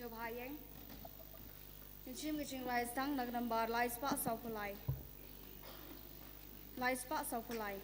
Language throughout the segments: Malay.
Yo Hayeng. Chim cái chim lai sang nag number lai spot sau của lai spot sau của lai.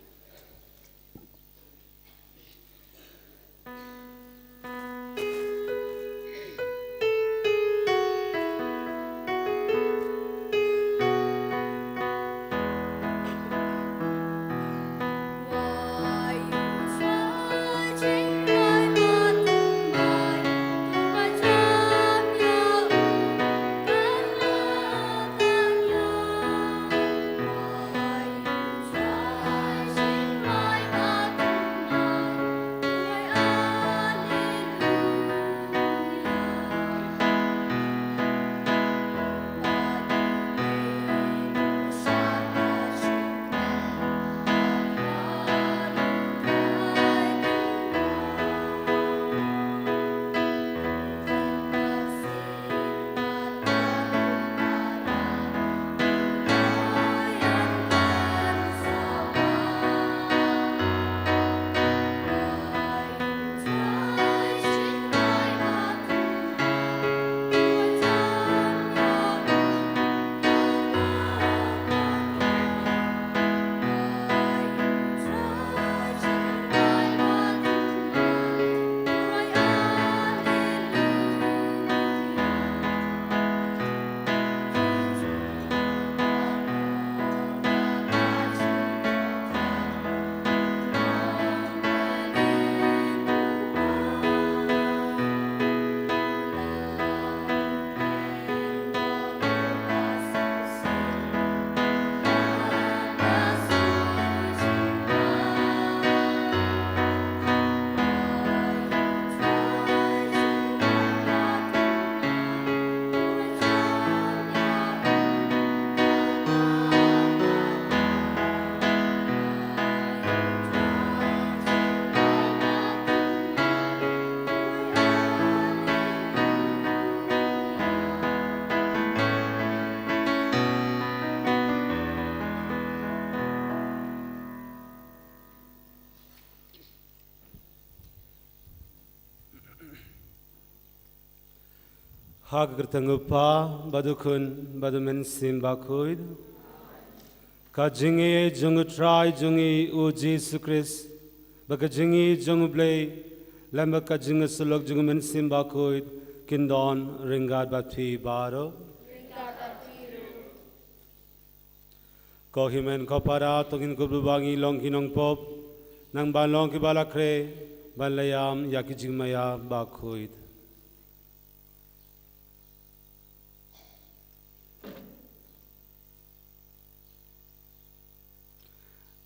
Haggertangupa badukun badumen simbakuid kajingi jungu try jungi u Jesus Christ bakajingi jungu blay lamba kajingi sulok jungu men simbakuid kindon ringad batpi baro kohimen kopara tongin kububangi long kinong pop nang balong kibalakre balayam yakijingmaya bakuid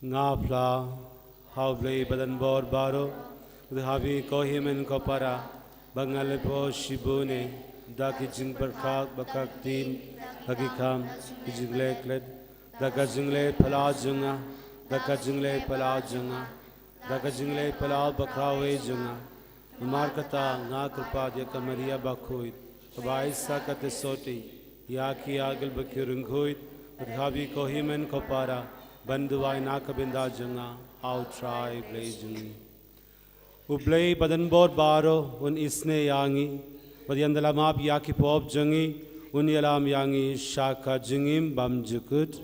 Ngapla hawblay badan bor baro dhabi kohimen kopara bangalepo shibune daki jing berkak bakak tin hagikam jingle kled daka jingle pala junga daka jingle pala junga daka jingle pala bakrawe junga markata nga kripa dia kamaria bakuit baisa kate soti yaki agel bakirunghuit dhabi kohimen kopara Banduai nakabinda junga, how try blazing. Ublay badan bor baro, un isne yangi, badiandalamab yaki pop jungi, un yalam yangi shaka jungim bam jukut.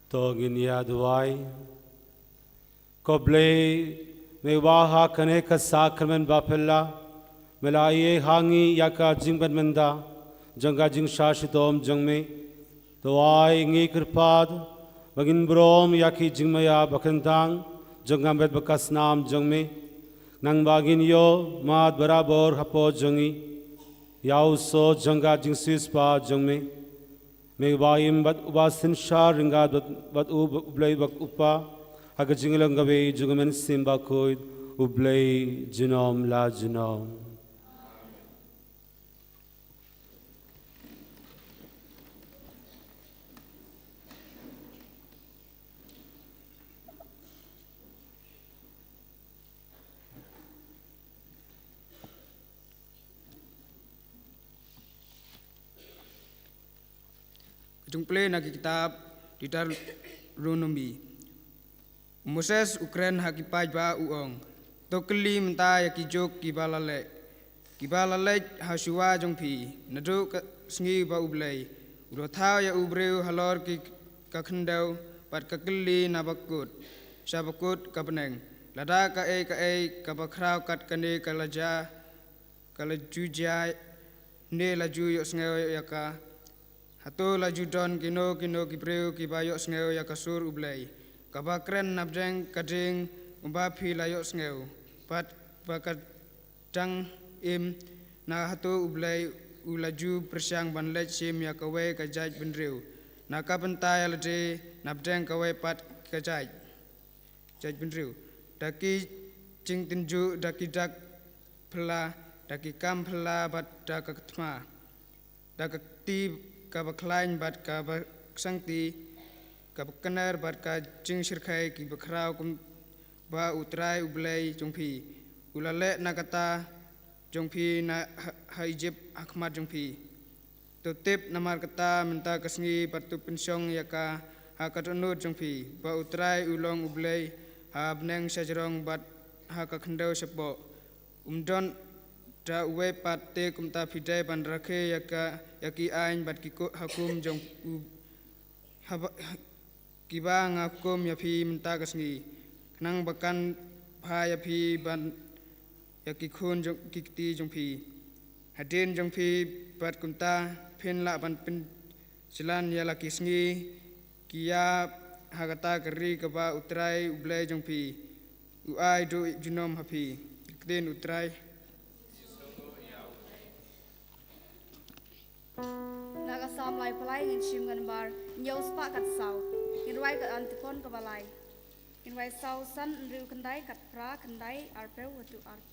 Togin yaduai. Koble mewaha kane ka sakramen bapella. Melaye hangi yaka jingban menda. Janga jing shashitom jangme. Toai ngi kirpad. Bagin brom yaki jingmaya bakentang. Jangambet bakas nam jangme. Nang bagin yo mad barabor hapo jangi. Yau so janga jing sispa jangme. Megbayim bat ubasin shar ringad bat ublay bak upa. Haga jingilang gabi jungamen simba koid ublay jinom la jinom. Jumple na kitab ditar runombi. Moses Ukraine hakipaj ba uong. Tokli menta yakijok kibalale. Kibalale hasua jongpi. Nadu sngi ba ublay. Urothao ya ubreu halor ki kakhendau pat kakli nabakut. Sabakut kapeneng. Lada ka e kabakrau kat kane kalaja kalajuja ne laju yok sngai yaka. Hato laju don kino kibreu kibayok sngai yakasur ublay. Kabakren nabjeng kading umbapi layok sngai. Pat bakadang im na hato ublay ulaju persyang banlej sim yakawai kajaj benreu. Na kapentai alade nabjeng kawai pat kajaj. Jaj benreu. Daki cing tinju daki dak pela daki kam pela bat dakatma. Dakati kabaklain bat kabaksangti kabakanar bat ka jing sirkai ki bakrau kum ba utrai ublay jongpi ulale nakata jongpi na haijib akmat jongpi tutip namar kata menta kasngi patu pensyong yaka hakatunut jongpi ba utrai ulong ublay habneng sajarong bat hakakhendau sepo umdon da uwe patte kumta fidai bandrakhe yaki ain bat kiko hakum jong kiba ngakum yapi menta kasngi nang bakan pha yapi ban yaki khun jong kikti jongpi hadin jongpi bat kumta phin la ban pin silan ya laki sngi kia hagata keri kaba utrai ublay jongpi uai do junom hapi kden utrai Nagasam lai palai ngin shim gan bar nyau spa kat sau inwai kat antipon ka balai inwai sau san riu kendai kat pra kendai arpeu watu arp.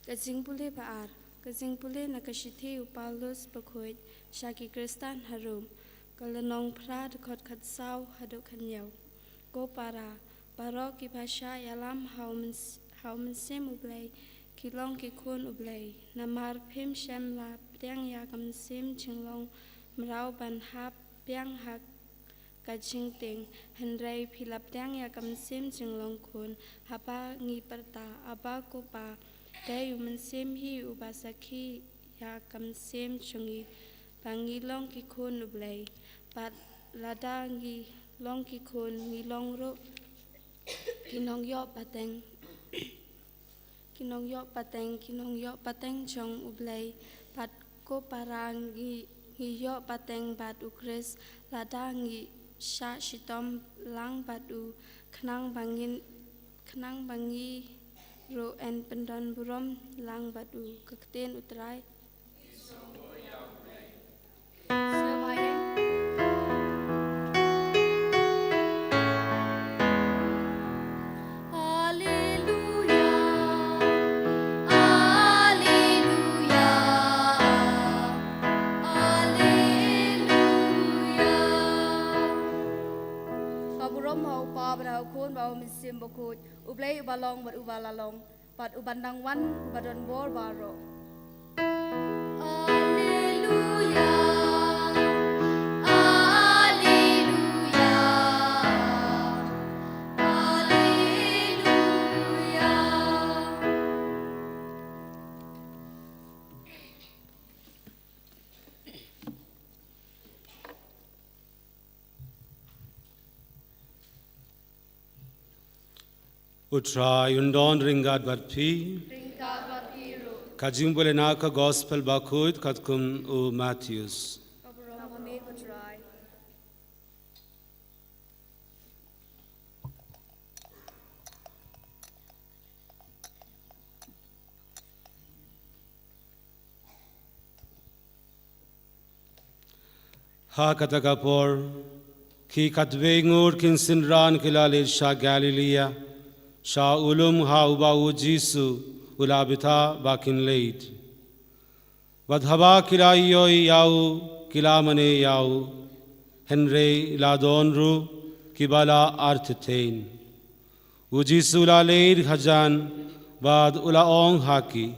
Kajing pulih baar, kajing pulih nakashithi upalus bakuit, Shaki Kristan harum, kalenong pra dekot katsau haduk kanyaw. Go para, baro ki pasha yalam hau mensim ublay, kilong kikun ublay, namar pim shem la piang ya kamsim chinglong, merau ban hap piang hak kaching ting, henrei pilap piang ya kamsim chinglong kun, haba ngi perta, aba kupa, day mensim hi ubasaki ya kamsim chungi, bangi long kikun ublay, bat lada ngi long kikun ngi long ro, kinong yok bateng. Kinong yok pateng chong ublay, pat ko parang ngi yok pateng bat ukris, lada ngi sha shitom lang bat u, kenang bangi ro en pendon burom lang bat u, kekten utrai. Bau mensim bokut, ublay ubalong bat ubalalong, bat ubandang wan ubadon bor baro. Alleluia, Alleluia, Alleluia. Utrai undon ringat batpi. Kajing boleh nak gospel bakut katkum u Matthews. Ha kata kapor ki katwengur kin sinran kilalir Shah Galilea. Shah ulum ha ubau Jisu ulabita bakin leit. Badhaba kilayoi yau kilamane yau. Henry ladonru kibala arthetain. Ujisu la leid hajan bad ula ong haki.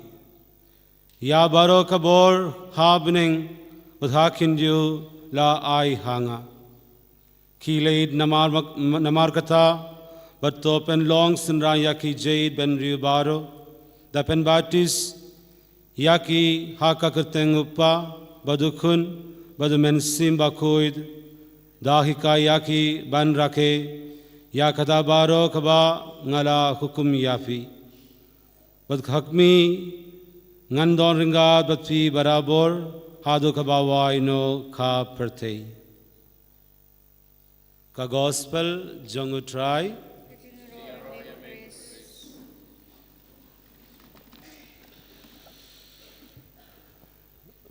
Ya baro kabor habning udhakin ju la ai hanga. Ki leid namar kata. But topen long sinra yaki jade ben riubaro, the pen batis yaki haka kerteng upa, badukun, badumen simba kuid, dahika yaki ban rake, yakata baro kaba ngala hukum yafi. But hakmi ngandon ringad batfi barabor, hadu kaba waino ka perte. Ka gospel jongu try.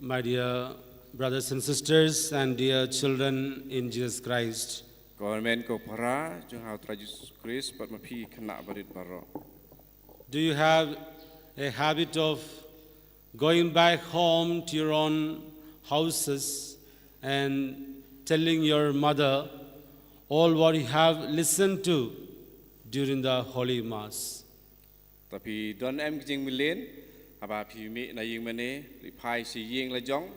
My dear brothers and sisters and dear children in Jesus Christ. Government ko para jung hau trajus Christ pat mapi kena barit baro. Do you have a habit of going back home to your own houses and telling your mother all what you have listened to during the Holy Mass? Tapi don em jing milen. Aba pi mi na ying mane li pai si ying la jong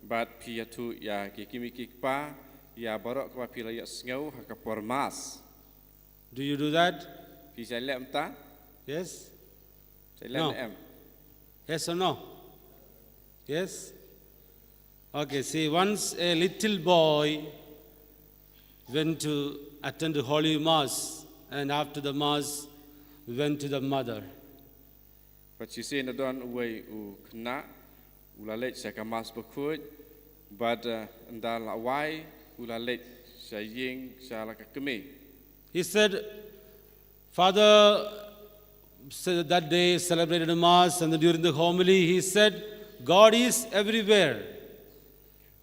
bat pi atu ya ki kimi ki pa ya barok ka pi la ya sngo ha ka por mas. Do you do that? Pi sai lem ta? Yes? Sai lem No. em. Yes or no? Yes? Okay, see, once a little boy went to attend the Holy Mass, and after the Mass, went to the mother. But she say na don uway u kena ulalet sa ka mas bakut but nda la wai ulalet sa ying sa la ka kemi. He said, Father said that day celebrated the Mass, and during the homily he said, God is everywhere.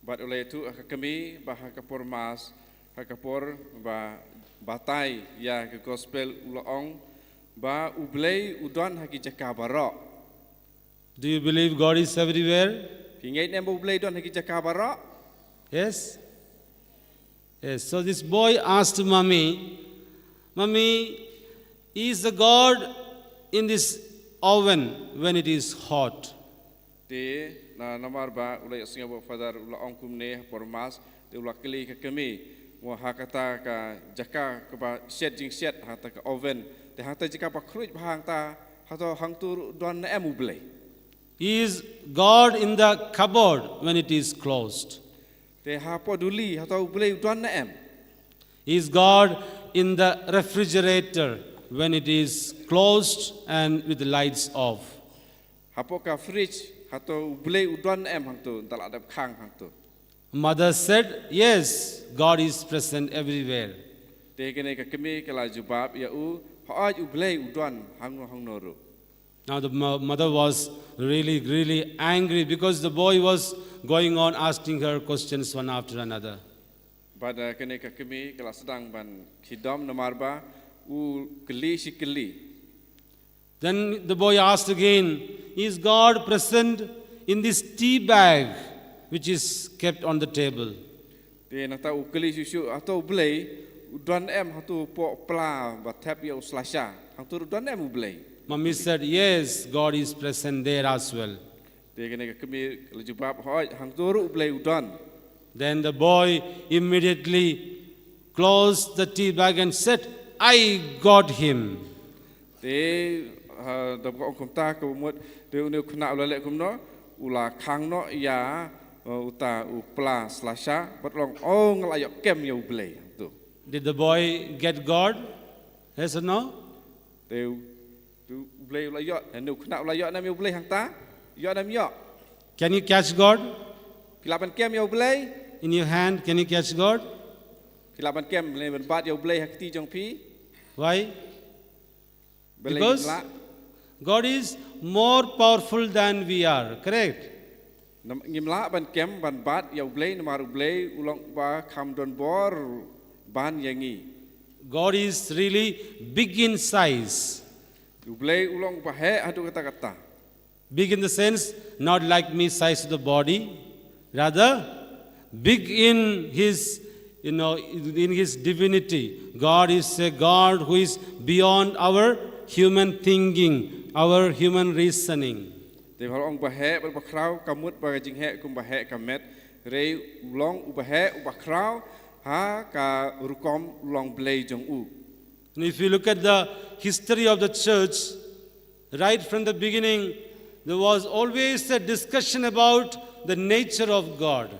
But oleh tu ka kemi ba ha ka por mas ha ka por ba batai ya ka gospel ulaong ba ublay udon haki jaka barok. Do you believe God is everywhere? Phi ngai nem bu blei don haki jaka barak. Yes? Yes. So this boy asked Mommy, Mommy, is the God in this oven when it is hot? Te na namar ba ulai singa bo father ula ongkum ne formas te ula keli ka kami mo hakata ka jaka ka ba set jing set hata ka oven te hata jika ba khruj bhang ta hato hang tur don na emu blei. Is God in the cupboard when it is closed? Te ha poduli hato blei don na em. Is God in the refrigerator when it is closed and with the lights off? Hapo ka fridge hato blei udon em hang tu talak dap khang hang tu. Mother said, yes, God is present everywhere. Te kene ka kami kala jubab ya u ha u blei udon hang no ru. Now the mother was really angry because the boy was going on asking her questions one after another. Pada kene ka kami kala sedang ban khidam namar ba u keli si keli. Then the boy asked again, is God present in this tea bag which is kept on the table? Te na ta u keli susu atau blei udon em hatu po pla ba tap ya uslasha hang tu udon em u blei. Mommy said, yes, God is present there as well. Te kene ka kami kala jubab ha hang tu ru blei udon. Then the boy immediately closed the tea bag and said, I got him. Te da ko ong ta ko mot te unu khna ula le kum no ula khang no ya uta u pla slasha bat long ong la yo kem yo blei tu. Did the boy get God? Yes or no? Te tu blei ula yo anu khna ula yo nam yo blei hang ta yo nam yo. Can you catch God? Kilapan kem yo blei In your hand, can you catch God? kilapan kem le ban bat yo blei hak ti jong pi Why? blei Because la God is more powerful than we are, correct? ngim la ban kem ban bat yo blei namar blei ulong ba kham don bor ban yangi. God is really big in size. Blei ulong ba he adu kata kata. Big in the sense, not like me size of the body, rather big in his, in his divinity. God is a God who is beyond our human thinking, our human reasoning. Te halong ba he ba krau kamut ba jing he kum ba he kamet re ulong ba he ba krau ha ka rukom long blei jong u. And if you look at the history of the church, right from the beginning, there was always a discussion about the nature of God.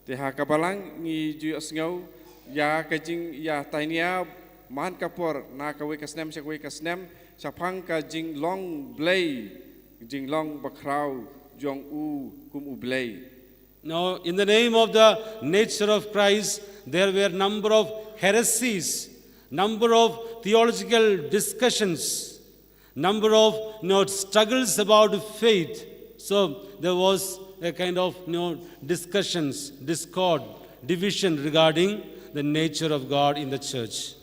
Te ha ka balang ni ju asngau ya ka jing ya tainia man kapor na ka we ka snem sa we ka snem sa phang ka jing long blei jing long ba krau jong u kum u blei. Now, in the name of the nature of Christ, there were number of heresies, number of theological discussions, number of struggles about faith. So there was a kind of discussions, discord, division regarding the nature of God in the church.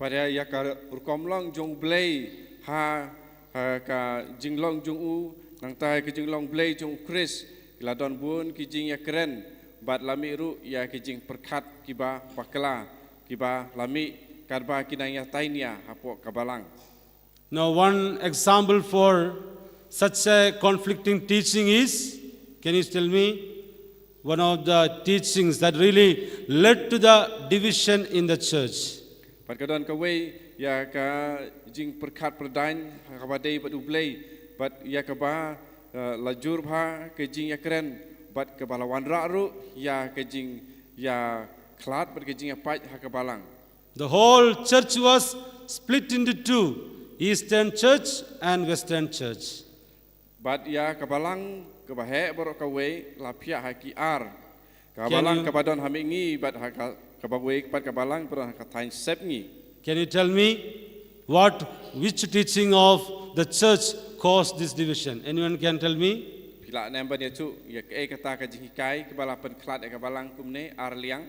Pada ya ka rukom long jong blei ha ka jing long jong u nang tai ka jing long blei jong Chris la don bun ki jing ya keren bat lami ru ya ki jing perkhat ki ba pakla ki ba lami karba ki nang ya tainia hapo kabalang. Now, one example for such a conflicting teaching is, can you tell me, one of the teachings that really led to the division in the church? Pat ka don ka we ya ka jing perkhat perdain ka ba dei bat u blei bat ya ka ba lajur bha ke jing ya keren bat ke balawan ra ru ya ke jing ya khlat bat ke jing ya pai ha ka balang. The whole church was split into two, Eastern Church and Western Church. Bat ya ka balang ke ba he bor ka we la pia ha ki ar ka Can balang you- ka ba don ha mi ngi bat ha ka ba we bat ka balang pro ha ka thain sep ngi. Can you tell me which teaching of the church caused this division? Anyone can tell me? Pila nem ba ne tu ya ke kata ka jing kai ke bala pen khlat ka balang kum ne ar liang.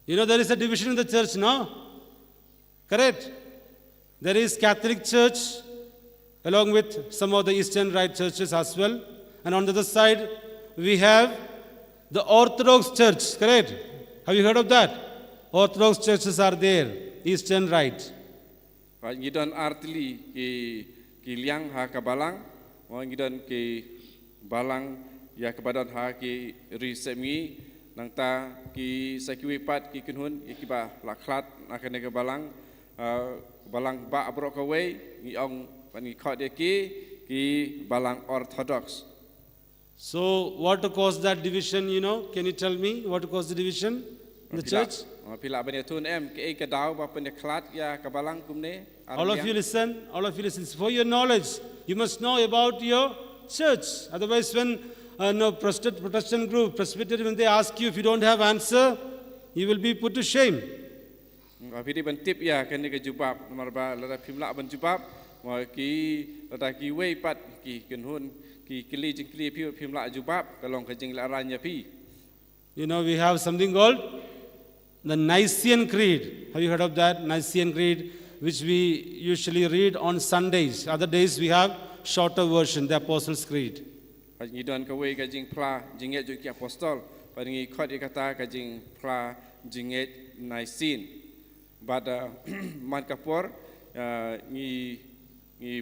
You know there is a division in the church, no? Correct? There is Catholic Church along with some of the Eastern Rite churches as well. And on the other side, we have the Orthodox Church, correct? Have you heard of that? Orthodox churches are there, Eastern Rite. Right, ngidon artili ki liang ha ka balang, ngidon ki balang ya kebadan ha ki risemi nang ta ki sakiwipat ki kunhun ki ba laklat akan ke balang balang ba abro ka we ngi ong pani khot de ki balang Orthodox. So what caused that division, you know? Can you tell me what caused the division in the church? Pila bani tun em ke ka daw ba pen khlat ya ka balang kumne. All of you listen, for your knowledge, you must know about your church. Otherwise, when no Protestant group, Presbyterian, when they ask you, if you don't have answer, you will be put to shame. Pidi ban tip ya kan ke jubab marba la pimla ban jubab mo ki la ki we pat ki kunhun ki kili jing kili pimla jubab kalong ka jing la ranya pi. You know, we have something called the Nicene Creed. Have you heard of that? Nicene Creed, which we usually read on Sundays. Other days we have shorter version, the Apostles' Creed. Ngidon ka we ka jing pla jinget ju ki apostol paringi khot kata ka jing pla jinget Nicene. But man kapor ni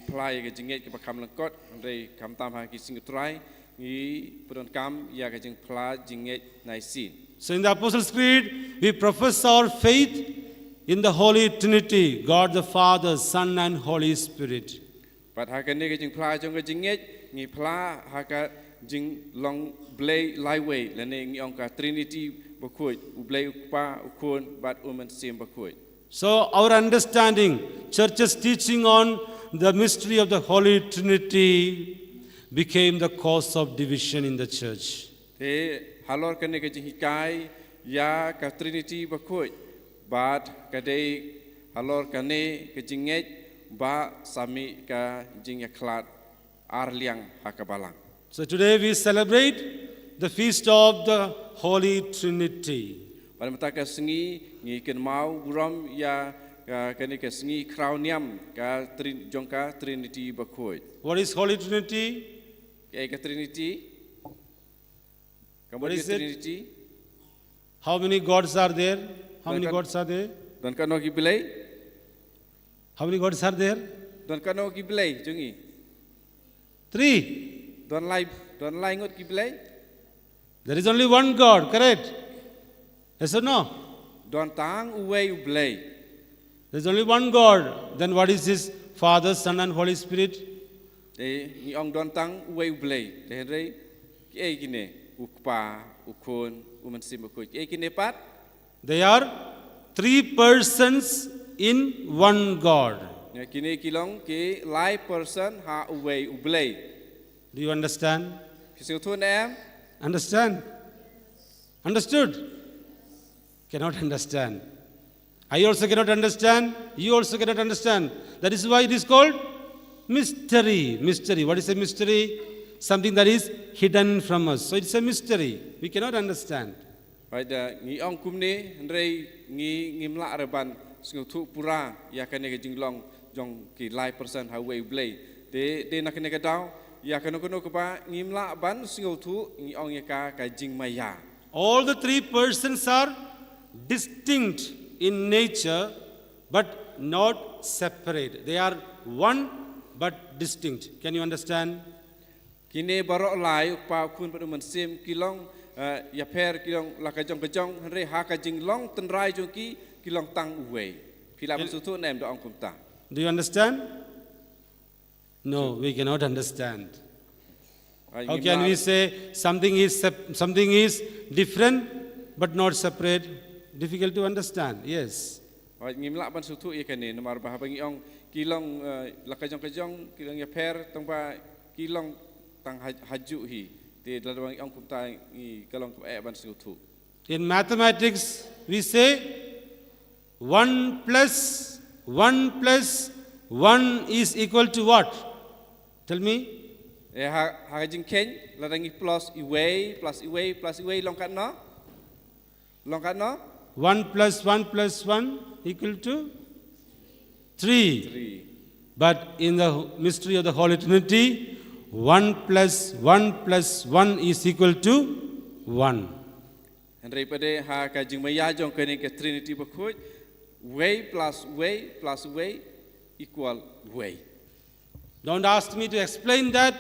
pla ka jinget ka kam langkot ndai kam tam ha ki singutrai ni pron kam ya ka jing pla jinget Nicene. So in the Apostles' Creed, we profess our faith in the Holy Trinity, God the Father, Son and Holy Spirit. But ha ka ne ka jing pla jong ka jinget ni pla ha ka jing long blay liway la ne ngi ong ka Trinity bakoi u blay pa u kon but uman sim bakoi. So our understanding, church's teaching on the mystery of the Holy Trinity became the cause of division in the church. Te halor ka ne ka jing hikai ya ka Trinity bakoi but ka dei halor ka ne ka jinget ba sami ka jing ya klat arliang ha ka balang. So today we celebrate the feast of the Holy Trinity. Pada mata ka sengi ngi ken mau buram ya ka ne ka sengi krauniam ka jongka Trinity bakoi. What is Holy Trinity? Ka Trinity. What is it? Trinity. How many gods are there? How many Don- gods are there? Don kano ki belai? How many gods are there? Don kano ki belai jungi. 3. Don lai ngot ki belai? There is only one God, correct? Yes or no? Don tang uwei u belai. There is only one God. Then what is His Father, Son and Holy Spirit? Ni ong don tang uwei u belai. Le henrei ki ei kine ukpa ukon umansim bakoi. Ki ei kine pat? They are 3 persons in one God. Ya kini kilong ki lai person ha uwei u belai. Do you understand? Fisil thun em? Understand? Understood? Cannot understand. I also cannot understand. You also cannot understand. That is why it is called mystery. Mystery. What is a mystery? Something that is hidden from us. So it's a mystery. We cannot understand. Right, ngi ong kumne ndrei ngi mla reban singu thu pura ya kane ke jinglong jong ki lai person ha wei blei de na kane ka daw ya kane kono ka ba ngi mla ban singu thu ngi ong ya ka jing maya. All the 3 persons are distinct in nature but not separate. They are one but distinct. Can you understand? Kine barok lai pa kun pa man sim kilong ya per kilong la ka jong re ha ka jinglong ten rai jong ki kilong tang uwei. Phila ban su thu nem do ong kum ta. Do you understand? No, we cannot understand. How can we say something is different but not separate? Difficult to understand. Yes. Ngi mla ban su thu e kane nomar ba ba ngi ong kilong la ka jong kilong ya per tong ba kilong tang haju hi te la bang ong kum ta ngi kalong ko e ban su thu. In mathematics, we say 1 plus 1 plus 1 is equal to what? Tell me. E ha jing ken la ngi plus iwei long kat no? Long kat no? 1 plus 1 plus 1 equal to 3. 3. But in the mystery of the Holy Trinity, 1 plus 1 plus 1 is equal to 1. Henry pada ha ka jing maya jong kene ke Trinity bakhuj way plus way plus way equal way. Don't ask me to explain that.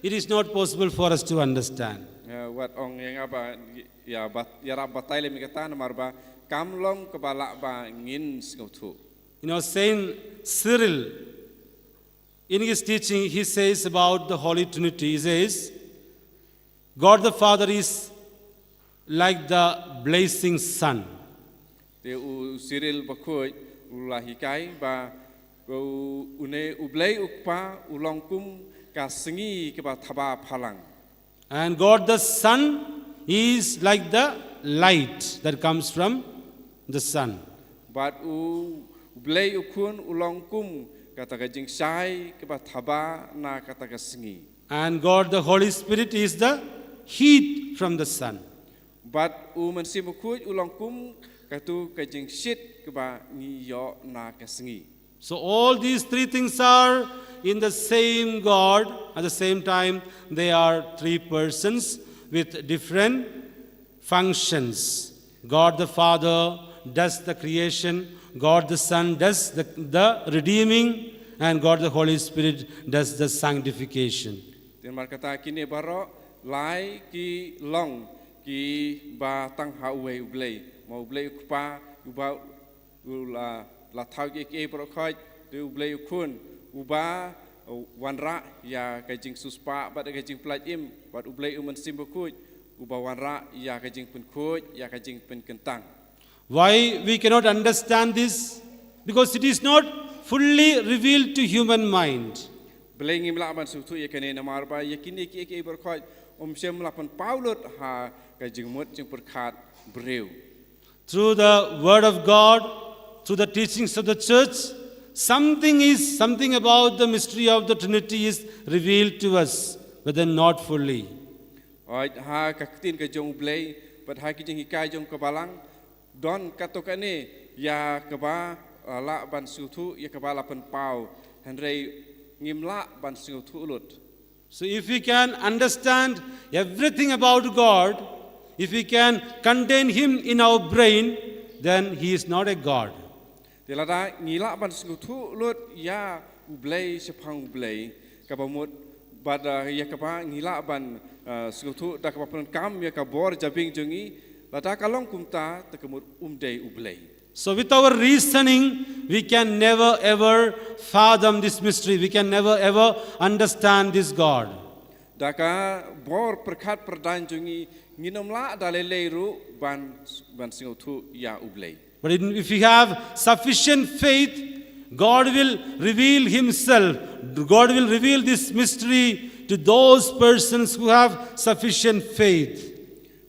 It is not possible for us to understand. Wat ong yang apa ya rab batai le mi kata namar ba kamlong kepala ba ngin skautu. Saint Cyril, in his teaching, he says about the Holy Trinity, he says, God the Father is like the blazing sun. Te u Cyril bakhuj ulahikai ba une ublei ukpa ulongkum ka sengi ke ba thaba phalang. And God the Son is like the light that comes from the sun. But ublei ukun ulongkum kata ka jing sai ke ba thaba na kata ka sengi. And God the Holy Spirit is the heat from the sun. But mensi bakhuj ulongkum katu ka jing shit ke ba ni yo na ka sengi. So all these three things are in the same God. At the same time, they are three persons with different functions. God the Father does the creation, God the Son does the redeeming, and God the Holy Spirit does the sanctification. Ten mar kata kini baro lai ki long ki ba tang ha uwe ublei mau ublei ukpa uba la thau ke bro khoi de ublei ukun uba wanra ya ka jing suspa ba ka jing plaj im ba ublei uman sim bakhuj uba wanra ya ka jing pen khoj ya ka jing pen kentang. Why we cannot understand this? Because it is not fully revealed to human mind. Belai ngim la ban su tu ya kene namar ba ya kini ke bro khoj sem la pan paulot ha ka jing mot jing perkhat breu. Through the word of God, through the teachings of the church, something about the mystery of the Trinity is revealed to us, but then not fully. Oi ha ka tin ka jong blei but ha ki jing hikai jong ka balang don katokane ya ka ba la ban su thu ya ka ba la pan pau henrei ngim la ban su thu lut. So if we can understand everything about God, if we can contain Him in our brain, then He is not a God. Delada ngila ban su thu lut ya ublei sepang ublei ka ba mut bad ya ka ba ngila ban su thu da ka ba pan kam ya ka bor jabing jongi lada kalong kumta ta ka mut umdei ublei. So with our reasoning, we can never ever fathom this mystery. We can never ever understand this God. Daka bor perkhat perdan jongi nginom la dalele ru ban singo thu ya ublei. But if we have sufficient faith, God will reveal Himself. God will reveal this mystery to those persons who have sufficient faith.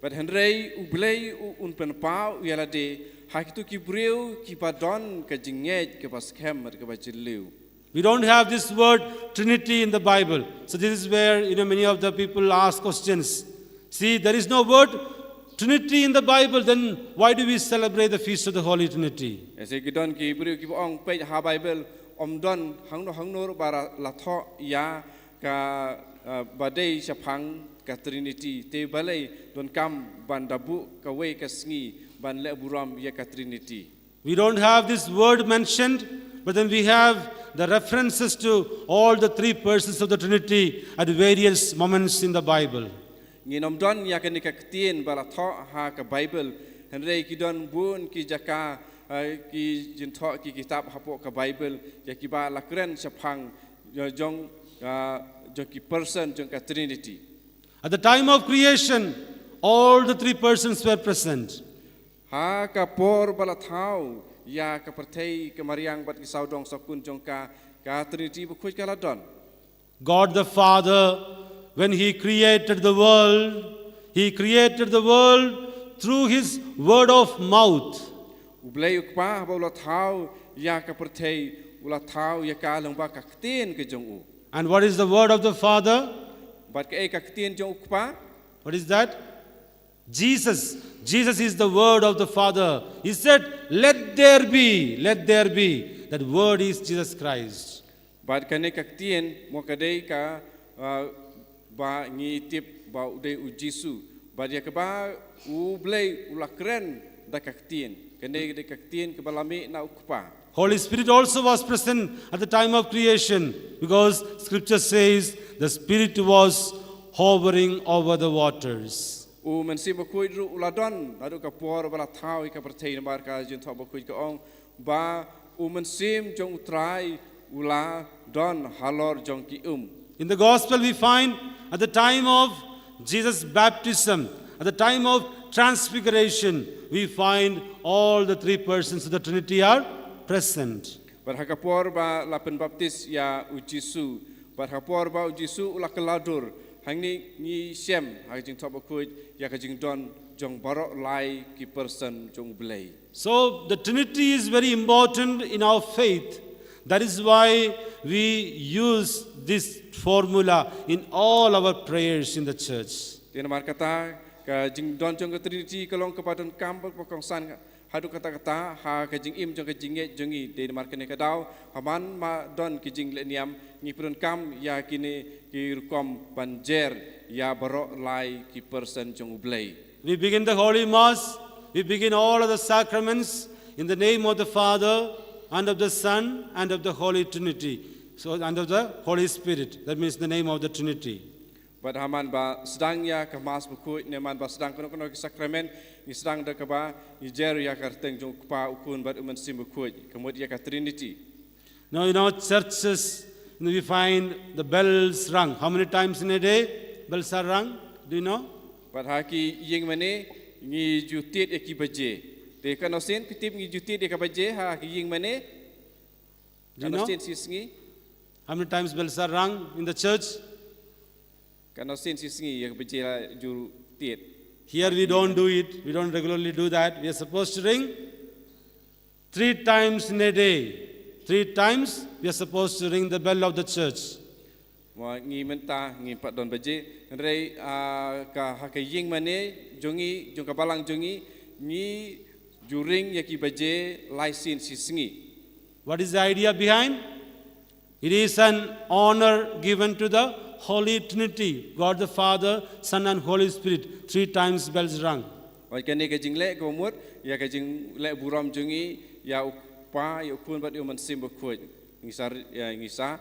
But henrei ublei un pen pau yala de hakitu ki breu ki padon ka jingej ke pas khem ka ba chiliu. We don't have this word Trinity in the Bible. So this is where many of the people ask questions. See, there is no word Trinity in the Bible, then why do we celebrate the feast of the Holy Trinity? Ese ki don ki breu ki ong pe ha Bible don hangno bara la tho ya ka badei sapang ka Trinity te balai don kam bandabu ka we ka sngi ban le buram ya ka Trinity. We don't have this word mentioned, but then we have the references to all the three persons of the Trinity at various moments in the Bible. Nginom don ya ka ni ka ktien bala tho ha ka Bible henrei ki don bun ki jaka ki jin tho ki kitab hapo ka Bible ya ki ba la kren sapang jong ki person jong ka Trinity. At the time of creation, all the three persons were present. Ha ka por bala thau ya ka perthei ka mariang bat ki saudong sakun jong ka Trinity bu khuj kala don. God the Father, when He created the world, He created the world through His word of mouth. Ublei ukpa ba ula thau ya ka perthei ula thau ya ka long ba ka ktien ke jong u. And what is the word of the Father? Bat ka ka ktien jong ukpa. What is that? Jesus. Jesus is the word of the Father. He said, let there be. Let there be. That word is Jesus Christ. Bad kane kaktien mo kadai ka ba ngi tip ba ude u Jisu. Bad ya kaba u blay ulakren da kaktien. Kane de kaktien kebalami na ukpa. Holy Spirit also was present at the time of creation because Scripture says the Spirit was hovering over the waters. U mensi bakui ru uladon adu kapor bala thau ka perthai na bar ka jin tho bakui ka ong ba u mensim jong utrai ula don halor jong ki In the Gospel we find at the time of Jesus' baptism, at the time of transfiguration, we find all the three persons of the Trinity are present. Bar hakapor ba lapen baptis ya u Jisu bar hakapor ba u Jisu ula kaladur hangni ni sem ha jing tho bakui ya ka jing don jong barok lai ki person jong blai. So the Trinity is very important in our faith. That is why we use this formula in all our prayers in the church. Tiada mar kata ka jing don jong ka Trinity kalong kepadon kam pokong san hadu kata-kata ha ka jing im jong ka jinge jongi tiada mar kene kadau haman ma don ki jing le niam ngi pudon kam ya kini ki rukom banjer ya barok lai ki person jong blai. We begin the Holy Mass, we begin all of the sacraments in the name of the Father and of the Son and of the Holy Trinity. So, and of the Holy Spirit. That means the name of the Trinity. But haman ba sedang ya ka mas bakui ne man ba sedang kono ki sakramen ni sedang da ka ba ni jer ya ka teng jong pa ukun bat uman sim bakui kemudian ya ka Trinity. Now, in our churches, we find the bells rung. How many times in a day bells are rung? Do you know? But haki yeng mane ni jutit eki baje. De kan osen kitip ni jutit de ka baje ha ki yeng mane. Do you Kan know? osen sisngi How many times bells are rung in the church? kan osen sisngi ya baje la ju tit. Here we don't do it. We don't regularly do that. We are supposed to ring 3 times in a day. 3 times we are supposed to ring the bell of the church. Mo ngi menta ngi pat don baje rei ka haki yeng mane jongi jong ka balang jongi ni juring ya ki baje lai sin sisngi. What is the idea behind? It is an honor given to the Holy Trinity, God the Father, Son and Holy Spirit. 3 times bells rung. Oi kane ka jing le ko mut ya ka jing le buram jongi ya pa ya kun bat yo man sim bakui ngisar ya ngisa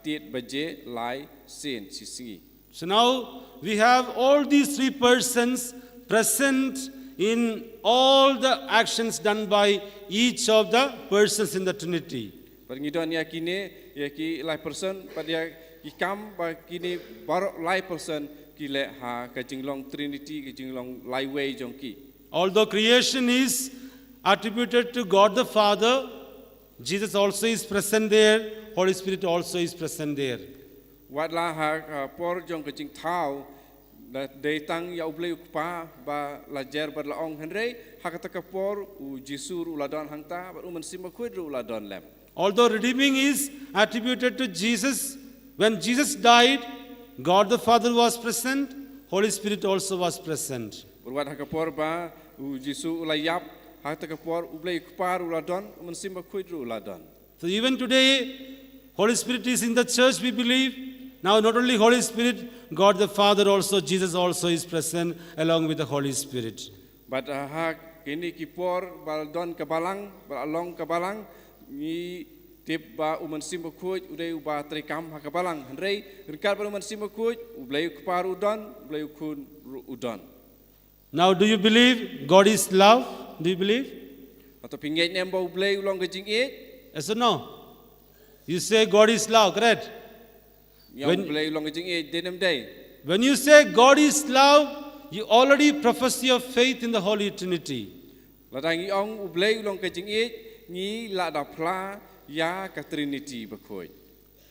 tit baje lai sin sisngi. So now we have all these 3 persons present in all the actions done by each of the persons in the Trinity. Pengidon ya kini ya ki lai person pada ki kam ba kini barok lai person ki le ha ka jinglong Trinity ki jinglong lai way jongki. Although creation is attributed to God the Father, Jesus also is present there, Holy Spirit also is present there. Wat la ha por jong ka jing thau da de tang ya ublei ukpa ba la jer ba la ong henrei ha ka ka por u Jisu ru la don hangta ba uman sim khud ru la don lem. Although redeeming is attributed to Jesus, when Jesus died, God the Father was present, Holy Spirit also was present. Wat ha ka por ba u Jisu la yap ha ka por ublei ukpa ru la don uman sim khud ru la don. So even today, Holy Spirit is in the church, we believe. Now not only Holy Spirit, God the Father also, Jesus also is present along with the Holy Spirit. But ha kini kipor bal don kabalang bal along kabalang ni tip ba uman simbo kuj udai uba trekam ha kabalang henrei rikar ba uman simbo kuj ublei kupar udon ublei kun udon. Now do you believe God is love? Do you believe? Atau pinggit nemba ublei ulong kejing it Yes or no? You say God is love, correct? yang ublei ulong kejing it denem day. When you say God is love, you already profess your faith in the Holy Trinity. Ladangi ong ublei ulong kejing it ni la da pla ya ka Trinity bakoi.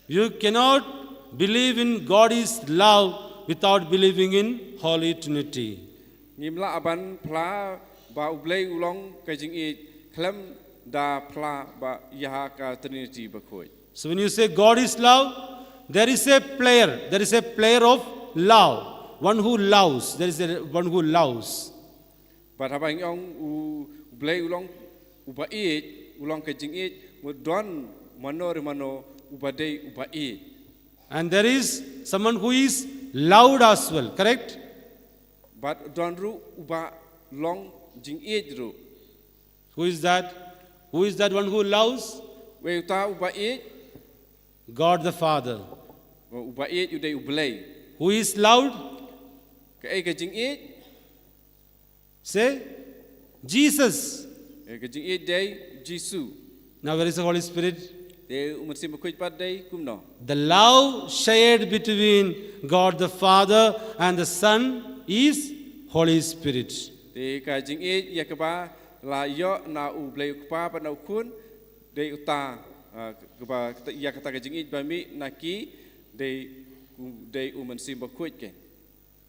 You cannot believe in God is love without believing in Holy Trinity. Ngimla aban pla ba ublei ulong kejing it klem da pla ba ya ka Trinity bakoi. So when you say God is love, there is a player of love, one who loves, there is one who loves. But habang ong ublei ulong uba it ulong kejing it mudon mano ubadei ubai. And there is someone who is loud as well, correct? But don ru uba long jing ru. Who is that? Who is that one who loves? We uta ubai God the Father. ubai udei ublei. Who is loud? Ka e ka jing Say, Jesus. ka jing dei Jisu. Now where is the Holy Spirit? De umansim kuit pat dei kumno. The love shared between God the Father and the Son is Holy Spirit. De ka jing ya ka ba la yo na ublei pa pa na kun de uta ka ba ya ka ta ka jing ba mi na ki de umansim kuit ke.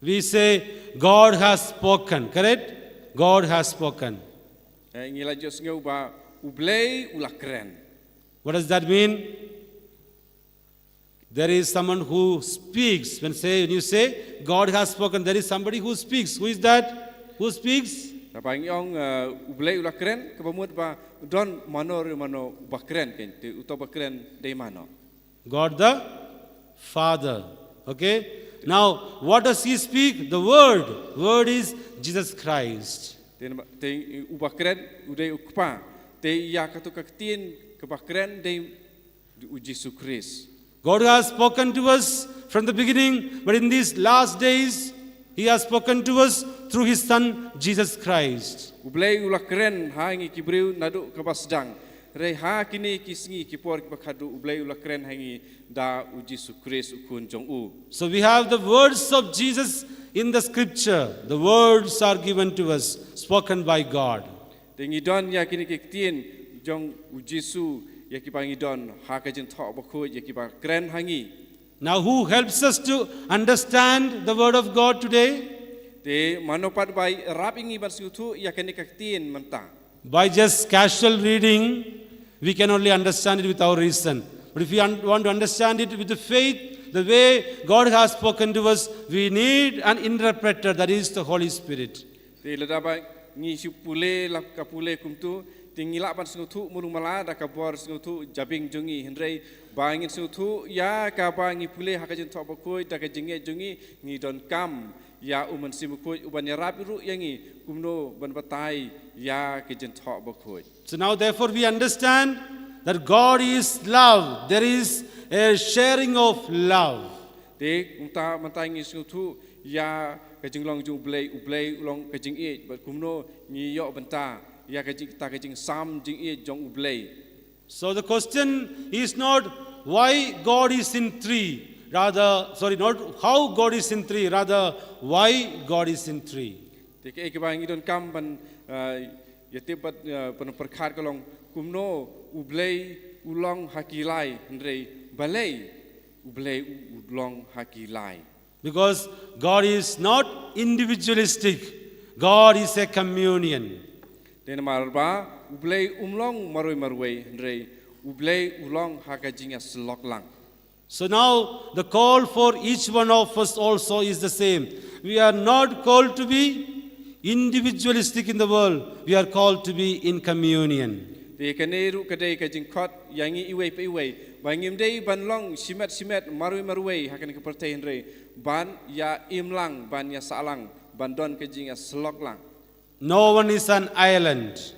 We say, God has spoken, correct? God has spoken. Ngila jos ngau ba ublei ulakren. What does that mean? There is someone who speaks. When you say, God has spoken, there is somebody who speaks. Who is that? Who speaks? Tapang yong ublei ulakren kabamut ba don mano bakren ken te utobakren de mano. God the Father. Okay? Now, what does he speak? The word. Word is Jesus Christ. Te ubakren udei ukpa te ya katukaktin kabakren de Jesus Christ. God has spoken to us from the beginning, but in these last days, he has spoken to us through his Son, Jesus Christ. Ublei ulakren hangi kibriu nadu kabasdang. Re ha kini kisngi kipor kibakadu ublei ulakren hangi da Jesus Christ ukun jong u. So we have the words of Jesus in the scripture. The words are given to us, spoken by God. Tengi don ya kini kiktin jong Jisu ya kibangi don ha kajin thok bakho ya kibakren hangi. Now who helps us to understand the word of God today? Te manopat bai rapingi bansutu ya kini kiktin manta. By just casual reading, we can only understand it with our reason. But if we want to understand it with the faith, the way God has spoken to us, we need an interpreter, that is the Holy Spirit. Te ladaba ngi supule lap kapule kumtu tingila ban sungutu murumala da kabor sungutu jabing jungi hendrei bangin sungutu ya ka bangi pule hakajin thok bakoi da ka jinge jungi ngi don kam ya uman simukoi uban ya rapiru yangi kumno ban batai ya kajin thok bakoi. So now therefore we understand that God is love. There is a sharing of love. Te kumta mantai ngi sungutu ya kajing long jung ublei ulong kajing e but kumno ngi yo banta ya kajing ta kajing sam jing e jong ublei. So the question is not why God is in three, rather, not how God is in three, rather why God is in three. Te ke ba ngi don kam ban yate pat pan perkhat kalong kumno ublei ulong hakilai ndrei balei ublei ulong hakilai. Because God is not individualistic. God is a communion. Den marba ublei umlong maroi ndrei ublei ulong hakajinga slok lang. So now the call for each one of us also is the same. We are not called to be individualistic in the world. We are called to be in communion. Te kaneru kadai kajing khot yangi iwei pe iwei bangim dei ban long simet maroi hakan ke pertai ndrei ban ya imlang ban ya salang ban don kajinga slok lang. No one is an island.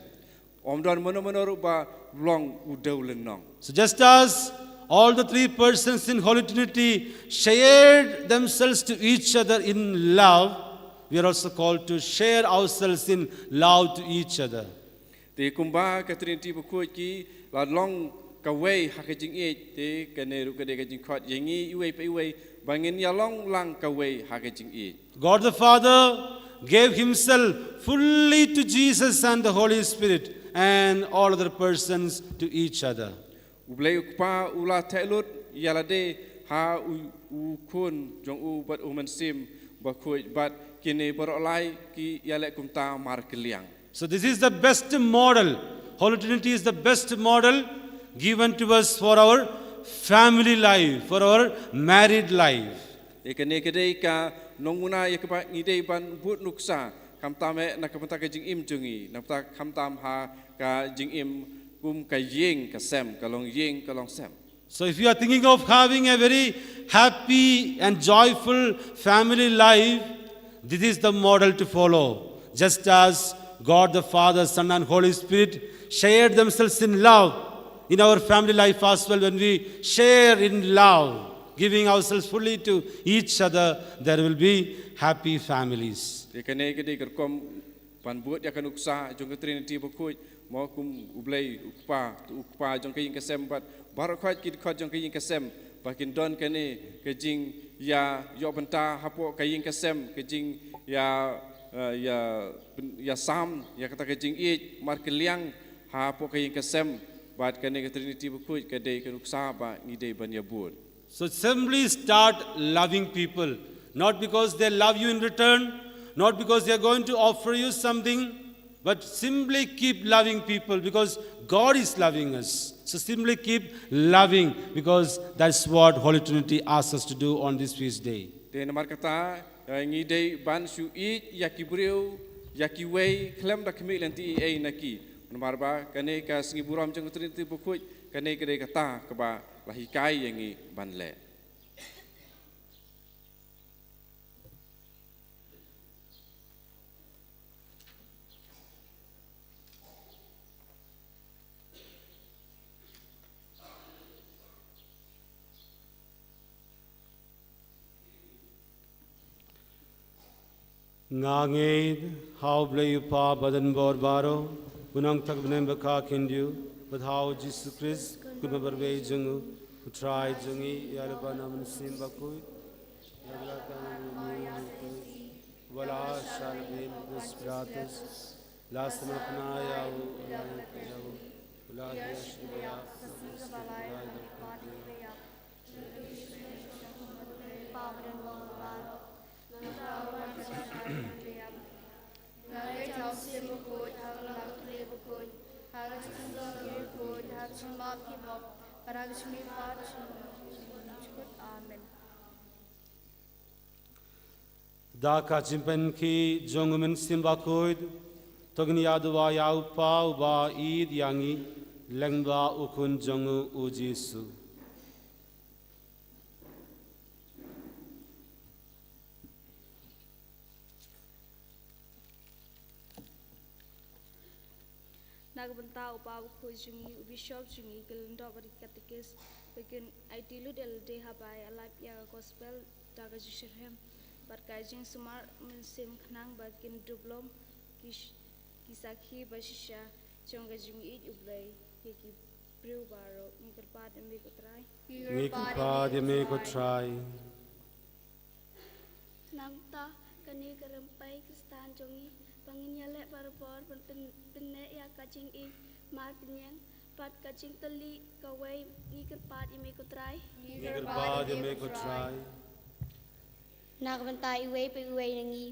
Om don mono ba long udau lenong. So just as all the three persons in Holy Trinity shared themselves to each other in love, we are also called to share ourselves in love to each other. Te kumba ka Trinity bakoi ki la long kawei hakajing e te kaneru kadai kajing khot yangi iwei pe iwei bangin ya long lang kawei hakajing e. God the Father gave himself fully to Jesus and the Holy Spirit and all other persons to each other. Ublei ukpa ula telut yalade ha u kun jong u bat uman sim bakoi bat kini borolai ki yale kumta mar keliang. So this is the best model. Holy Trinity is the best model given to us for our family life, for our married life. Ekane kadai ka nonguna yakba ngidei ban but nuksa kamtame nakamta ka jing im jungi napta kamtam ha ka jing im kum ka yeng ka sem ka long yeng ka long sem. So if you are thinking of having a very happy and joyful family life, this is the model to follow. Just as God the Father, Son and Holy Spirit shared themselves in love, in our family life as well, when we share in love, giving ourselves fully to each other, there will be happy families. Kene kede kerkom pan buat ya kan uksa jong Trinity bokoi mau kum ublei ukpa jong kayin kesembat barakhat kit khat jong kayin kesem bakin don kene kejing ya yo benta hapo kayin kesem kejing ya sam ya kata kejing mar keliang hapo kayin kesem bat kene Trinity bokoi kede kan uksa ba ngide ban ya buat. So simply start loving people, not because they love you in return, not because they are going to offer you something, but simply keep loving people because God is loving us. So simply keep loving because that's what Holy Trinity asks us to do on this feast day. Then markata ngide ban su yaki breu yaki way klem da kemi lenti naki marba kane ka singi buram jong Trinity bokoi kane kede kata kaba lahi kai yangi ban le. Nganged, how blay you pa badan bor baro, unang tak benem baka kindu, but how Jesus Christ could never be jungu, who tried jungi, yarabana man sim bakui, wala shall be gratus, last mapna yavu, wala yashriya, Daka chimpen ki jongumen simbakoid, togni yaduwa yaupa uba id yangi, lengba ukun jongu ujisu. Nagbanta upa ukoi jungi ubishop jungi gelendo berikatikis begin idealu del de habai alap ya gospel daga jishem berkajing semar mensim knang bakin dublom kisakhi basisha jonga jungi ublai yeki brew baro nikerpad emikotrai Namta kani kerempai kestan jongi pangin yalek barbor penne ya kacing I mar penyang pat kacing teli kawai nikerpad emikotrai Nak bentai iwe pe iwe nengi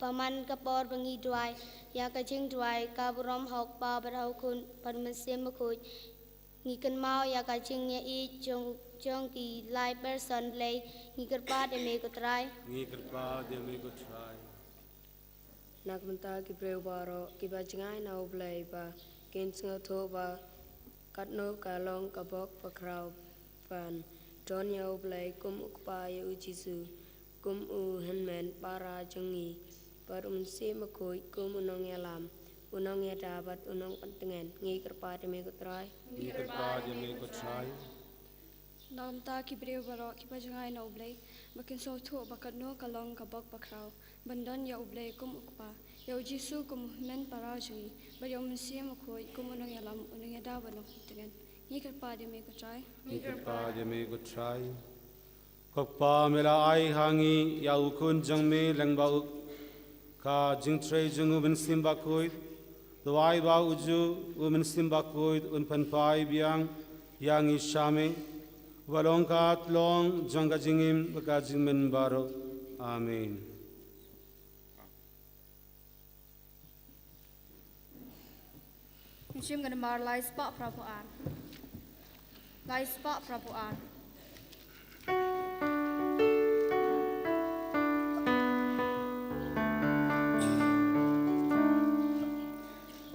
paman kapor bengi dwai ya kacing dwai kaburom hok pa berhau kun parmesim kuj ngiken mau ya kacing ya I jong ki lai person lay ngikerpad emikotrai Nak benta ki breu baro ki ba jangai na oblai ba ken sngo tho ba katno kalong kabok pa krau pan don ya oblai kum ukpa ya ujisu kum u henmen para jangi parum se makoi kum unong ya lam unong ya dapat unong pentengan ngi kerpa de me kutrai Namta ki breu baro ki pajangai na ublai bakin so thu bakatno kalong kabak bakrau bandan ya ublai kum ukpa ya jisu kum men para jungi ba ya mensim khoi kum unong ya lam unong ya dawan dengan ni kerpa de me ko try Kokpa mela ai hangi ya ukun jang me langba ka jing tre jung uben simba koid dwai ba uju uben simba koid un pan pai biang yang ishame walong kat long janga jingim baka jingmen baro amen. Chim gan mar lai spa prapuan. Lai spa prapuan.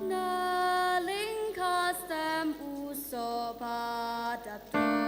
Na ling kastam uso padapto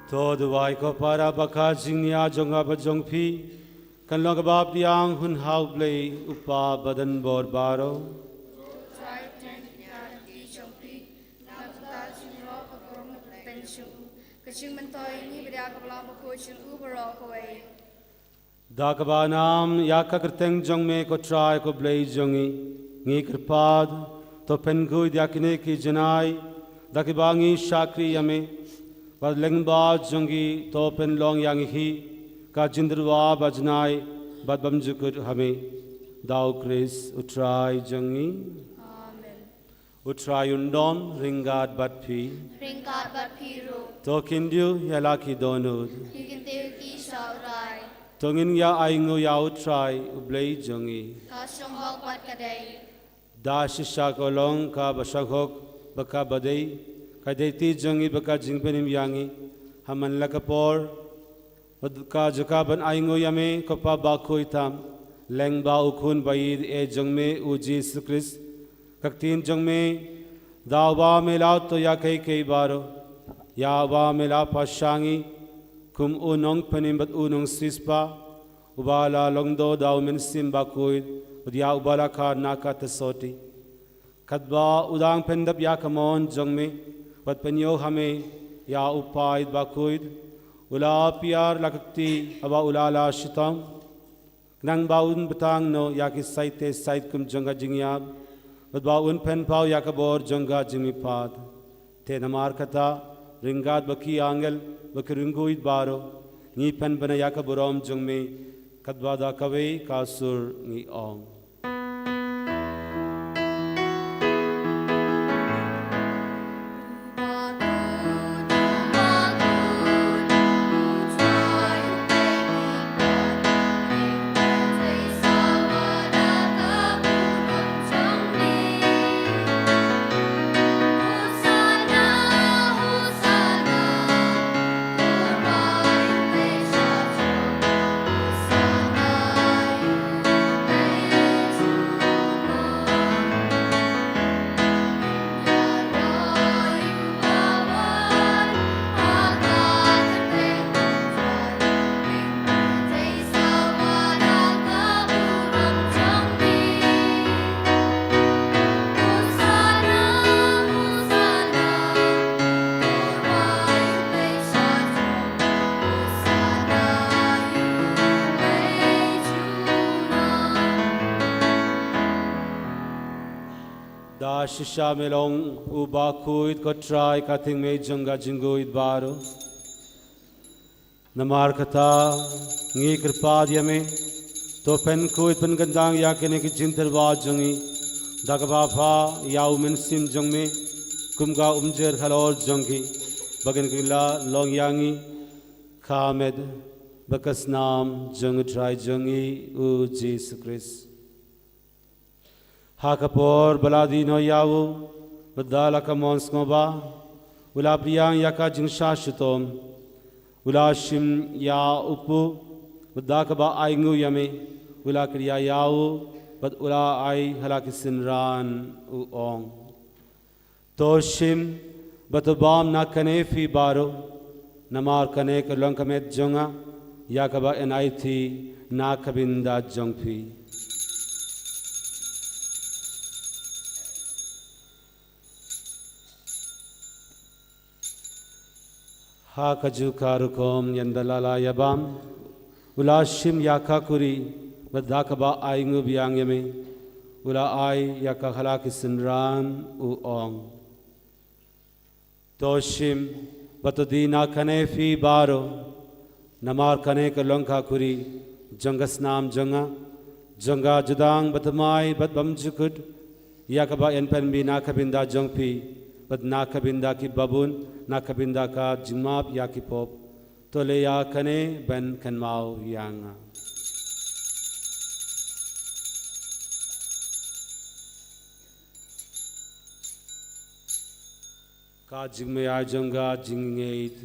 Todo vai ko para baka jingnia jonga bajong pi kan long bab diang hun hau blei upa badan bor baro Kaching mentoy ni bida kablang bakochin ubaro kawai. da kaba nam yaka kerteng jong me ko try ko blei jongi ngi krpad to pen gui yakine ki janai da ki bangi shakri yame bad lengba jongi to pen long yang hi ka jindrwa bajnai bad bam jukur hame dau kris utrai jongi Amen. utrai undon ringad bat phi Ringkat bat piru, to kindu yalaki donud hikin ki saurai, tongin ya aingu ya utrai ublei jongi kasong hok bat kadai, da shisha ko long ka bashakhok baka badai ka deiti jongi baka jingpenim yangi haman lakapor ka jakaban aingu yame ko pa bakoi tam lengba ukun baid e jongme uji sukris kaktin jongme dawa melao to ya kai baro ya wa mela pashangi kum unong panimbat unong sispa ubala longdo daw min simba kuid udia ubala ka naka tasoti kadba udang pendap ya kamon jongme pat penyo hame ya upaid bakuid ula piar lakti aba ulala shitam nang baun betang no yaki saite sait kum jonga jingyab pat baun pen pau yakabor jonga jimipad te namar kata ringad baki angel bakiringuid baro ni pen bana yakaborom jongme kadba da kawei kasur ni ong da shisha melong uba kuid ko try kating me jonga jinguid baro namar kata ngi krpad yame to pen kuid pen gandang yakene ki jinterwa jongi dagba pha yau men sim jongme kumga umjer khalor jongi bagan gila long yangi khamed bakas nam jong try jongi u Jesus Christ Hakapor baladino yawu badala ka monsngoba ula priyang yaka jingsha shutom ula shim ya upu badaka ba aingu yame ula kriya yawu bad ula ai halaki sinran u ong to shim batubam na kane fi baro namar kane ka longkamet jonga yakaba NIT na kabinda jongfi ha kaju karukom yandalala yabam ulashim yaka kuri badakaba aingu biang yame ula ai yaka halaki sinran u ong toshim batudina kane fi baro namar kane ka longka kuri jangas nam janga janga judang batamai batbam jukut yakaba enpen bi nakabinda jongpi bad nakabinda ki babun nakabinda ka jimap yakipop tole ya kane ben kanmau yanga ka jingme ya janga jingngeit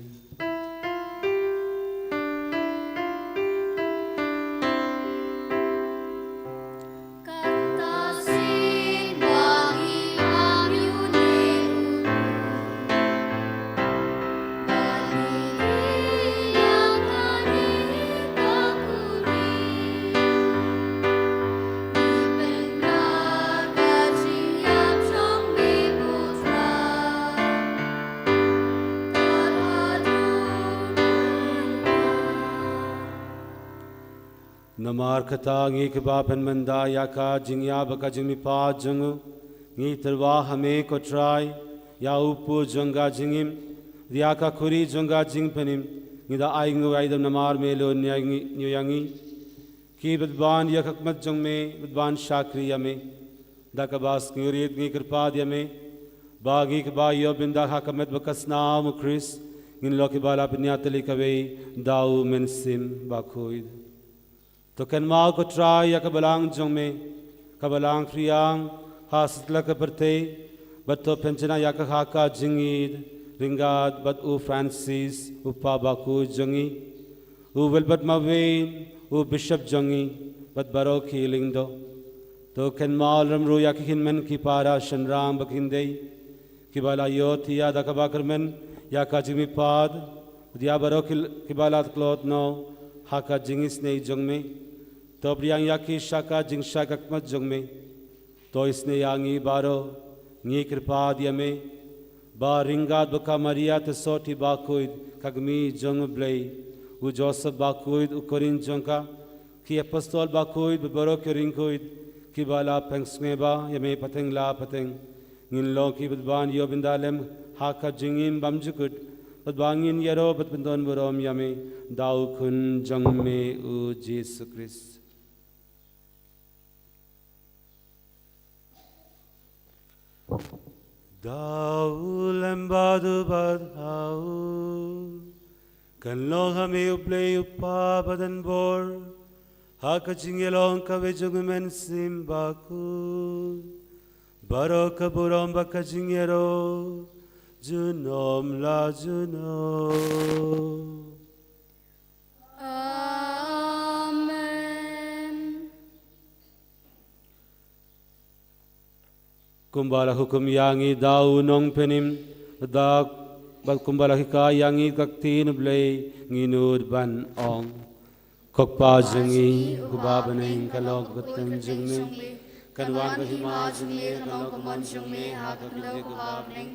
Bali Namar kata ngi keba penmenda yaka jingya baka jingmi pa jungu ngi terwa hame ko try ya upu junga jingim diaka kuri junga jing penim ngi da aingu aidam namar melo nyangi ki badban yakakmat jungme badban shakri yame da kabas ngirit ngi kirpad yame bagi keba yo binda hakamet bakasna mu Chris ngin lo kibala pinyatali kawe dau mensim bakuid to kan mal ko try ya kabalang jongme kabalang kriyang hasitla ka perte bato penchana ya ka haka jingid ringad bat u Francis u pabaku jongi u wilbert mavein u bishop jongi bat barok healing do to kan mal ramru ya kinmen ki para shanram bakindei kibala yotia da kabakermen ya ka jimi pad dia barok kibalat klot no haka jingis nei jongme to briang yaki shaka jing shaka kmat jongme to isne yangi baro ngi kripa diame ba ringad baka maria te soti bakuid kagmi jong blei u joseph bakuid u korin jongka ki apostol bakuid baro ke ringkuid ki bala pengsme ba yame pateng la pateng ngin lo ki badban yo bindalem haka jingim bamjukut badbangin yero badbandon borom yame dau kun jongme u Jesus Christ Dau lembadu badau kan lo hame uplay upa badan bor haka jingelong kawe jungmen simbaku barok burom baka jingero junom la junom kumbala hukum yangi dau nong penim dak bal kumbala hika yangi kaktin blei nginud ban ong kokpa jungi kuba baneng kalok gatan jungme kanwan bahima jungme kanok kaman jungme haka kinde kuba baneng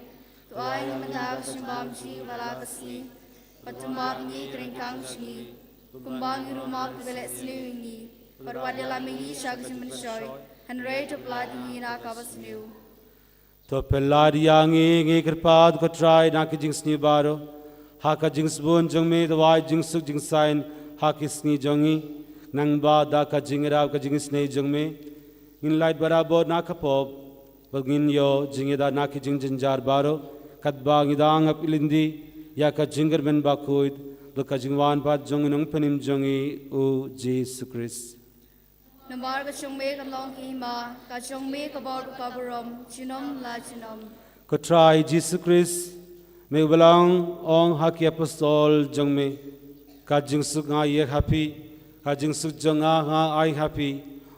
tuai mendak simbam si balakasi patumab ni kringkang si kumbang rumah belek sliwingi parwadela mengi shag jimensoy hanrei to pladi na kabasliu to pelari yangi ngi kirpad ko try na ki jings ni baro ha ka jings bun jong me the wai jings suk jing sign ha ki sni jongi nang ba da ka jingra ka jings nei jong me in light barabor na ka pop bagin yo jingida na ki jing jinjar baro kat ba ngidang ap ilindi ya ka jinger ben ba kuid do ka jingwan ba jong nong penim jongi u Jesus Christ Namar ka chong me ka long ima ka chong me ka bor ka borom chinom la chinom ko try Jesus Christ me belang ong haki apostol jong me ka jing suk nga ye happy ka jing suk jong nga ai happy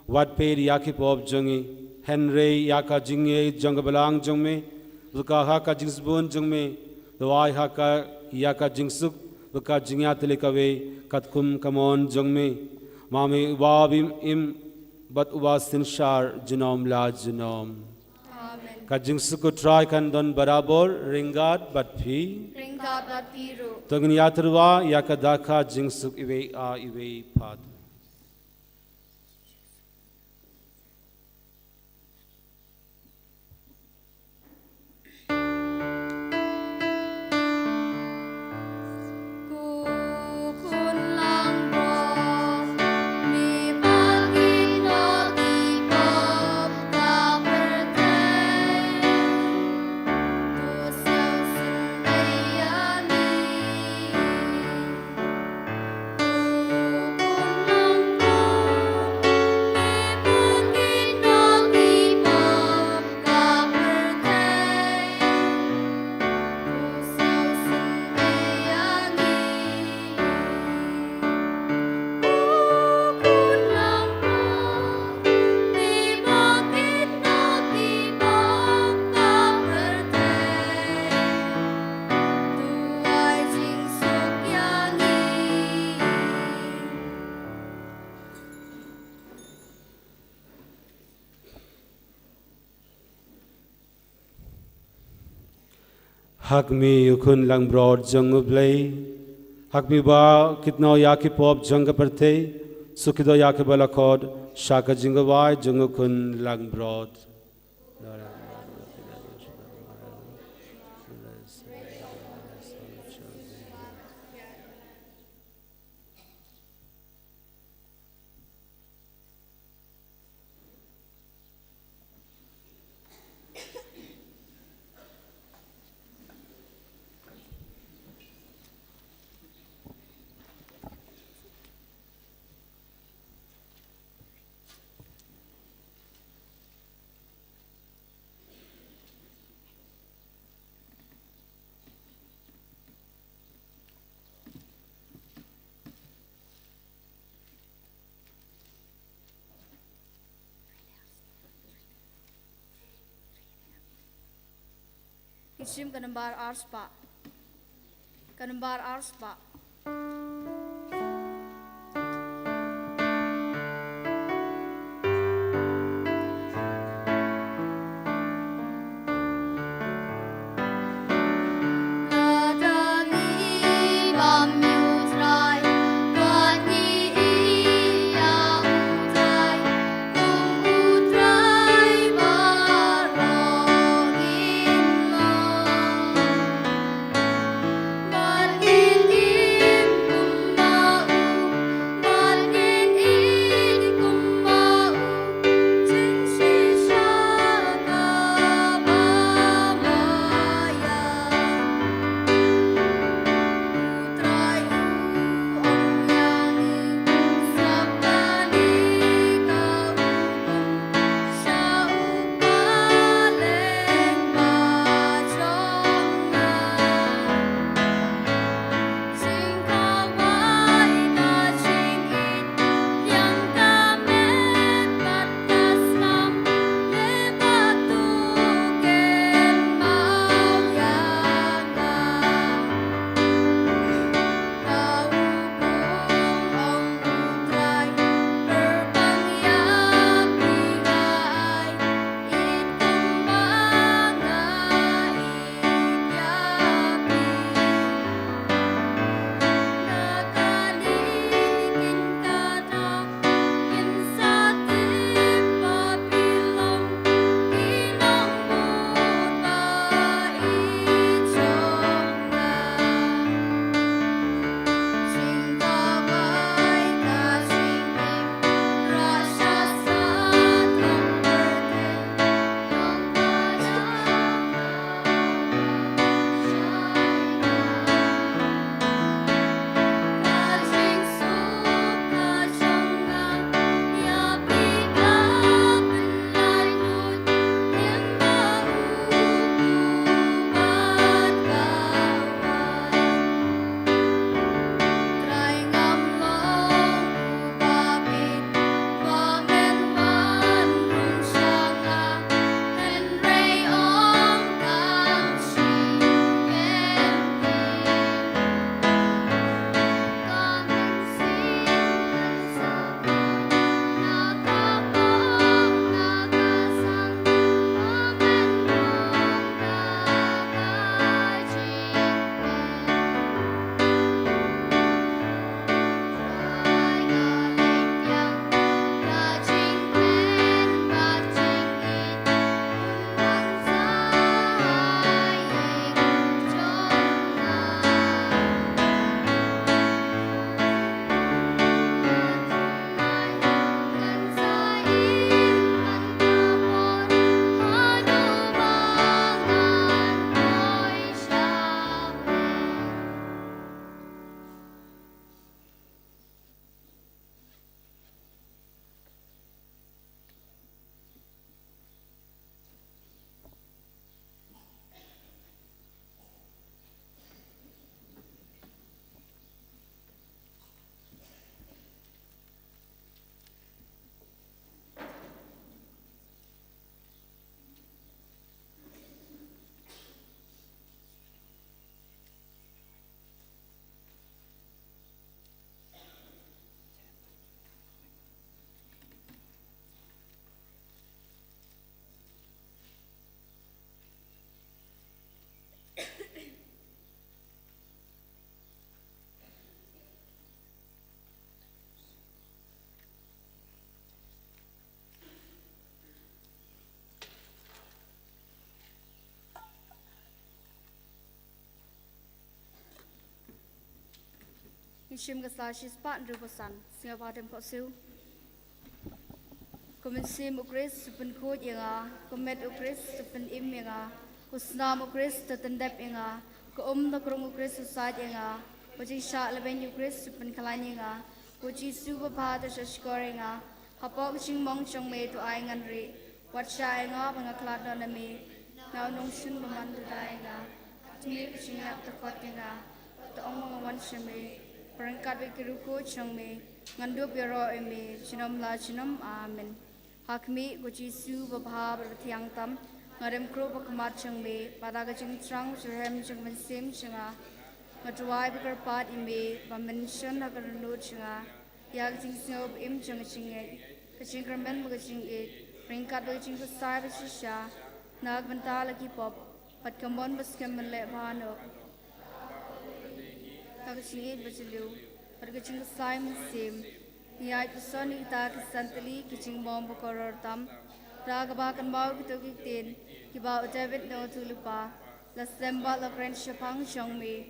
wat pe ya ki pop jongi Henry ya ka jing ye jong belang jong me ka ha ka jing bun jong me dawai ha ka ya ka jing suk ka jing ya tele ka we kat kum kamon jong me Mami wabim im bat ubasin shar jinom la jinom. Amen. Kajing suku try kan don barabor ringat bat pi. Ringat bat piru. Tongin yatrwa yakadaka jing suk iwe a iwe pad. Hak mi ukun lang broad jong ublay hak mi ba kitno ya ki pop jong ka perte Sukido yake balakod, shaka jingawai jungukun lang broad. Isim kanembar arspa. Kanembar arspa. But in him Inshim gasla shispa and rubosan, Singapore Posu. Kuminsim ukris supen kod yanga, kumet ukris supen im yanga, kusnam ukris tutendep yanga, the krung ukris usad yanga, kuji sha leben ukris supen kalan yanga, kuji super pada shashkoringa, hapok ching mong chong me to ayangan re, what sha yanga banga klad on me, now nung shun baman to dainga, tmik ching up the kotinga, the omong one shime, perangkat bikiruko chong me, ngandup yoro me, chinom la chinom, amen. Hakmi kujisu babha bertiang tam ngadem kro bakamat changme pada kajing trang jurem jangmen sim changa ngadwai bekerpat imbe bamention agar nut changa yak jing snob im chang chinge kajing kermen bagajing it ringkat bagajing kusai besisha nag benta lagi pop pat kambon baskem le bhano kajing it bajlu bagajing kusai sim Niai person ita kisantali kicing bom bokoror tam ragaba kan bau gitu kitin kibau David no tulupa la semba la kren shapang shongme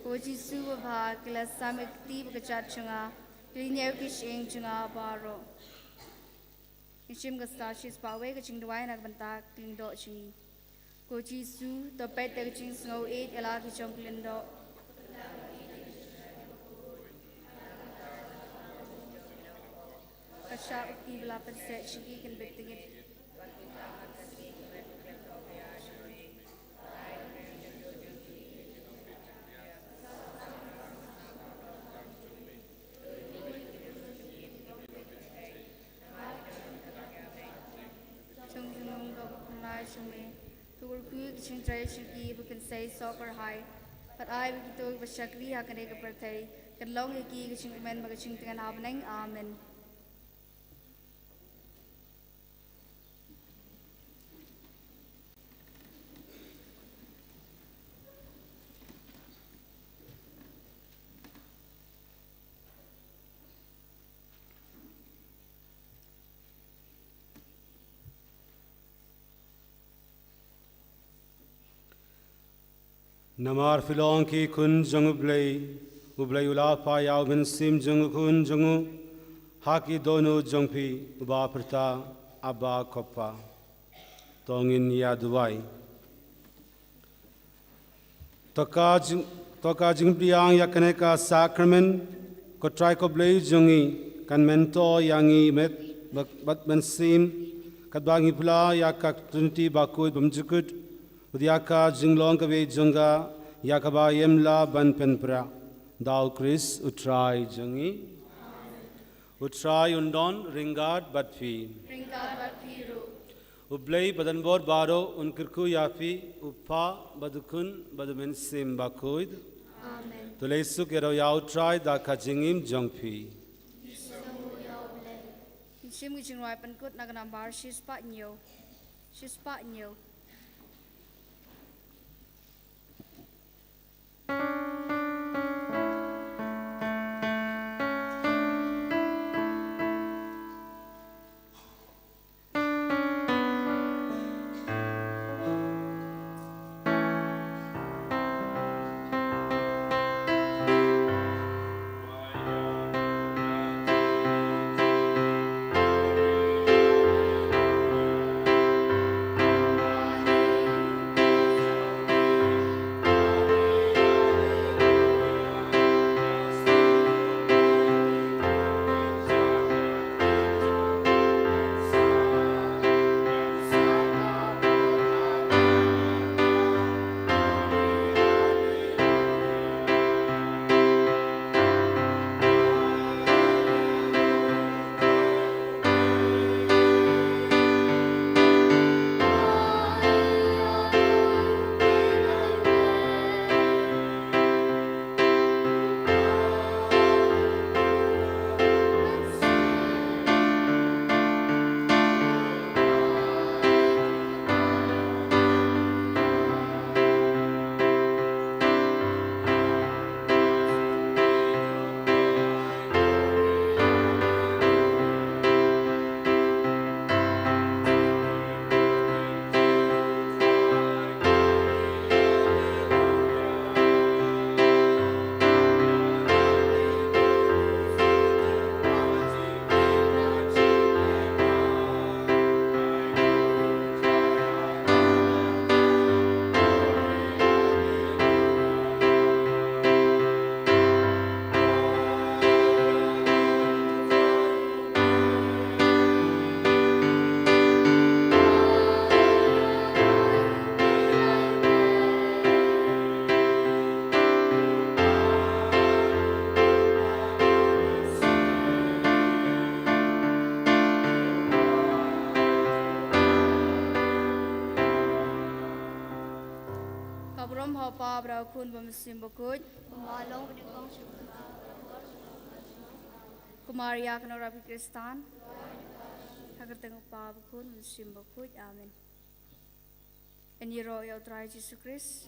koji su bha kila samek ti bkachat changa klinyau kishing changa baro Ishim gasta shis pawe kicing duai nak banta klindo chingi koji su to pet kicing snow 8 ela kichong klindo Kasha ukti bela perset shiki kan betingit. Chung chung go lai shume. Tugur kuik chung tray shiki bukan say soccer high. But I will to shakli hakane ka perthai. Kan long iki chung men magaching dengan abneng amen. Namar filon ki kun jung ublay ula pa yaw bin sim jung kun jungu haki dono jungpi uba perta abba koppa tongin ya duwai toka jing priang yakane ka sacrament ko try ko blay jungi kan mento yangi met bat ben sim kadbangi pula yakak tunti bakut bumjukut Udiaka jinglong kawe junga yakaba yemla ban penpra dau Chris utrai jungi utrai undon ringad batfi ublay badanbor baro unkirku yafi uppa badukun badumen sim bakuid tulesuk ero yau trai da kajingim jongpi Shim gijingwai pankut naganambar shispa nyo รมหอปาเราคุณบมสิมบกุฎ มาลงไปกองสุข กุมารยาคณราภิคริสตานถ้ากระตังปาบคุณบมสิมบกุฎอาเมนเอ็นยีโรยเอาตรายจิสุคริสต์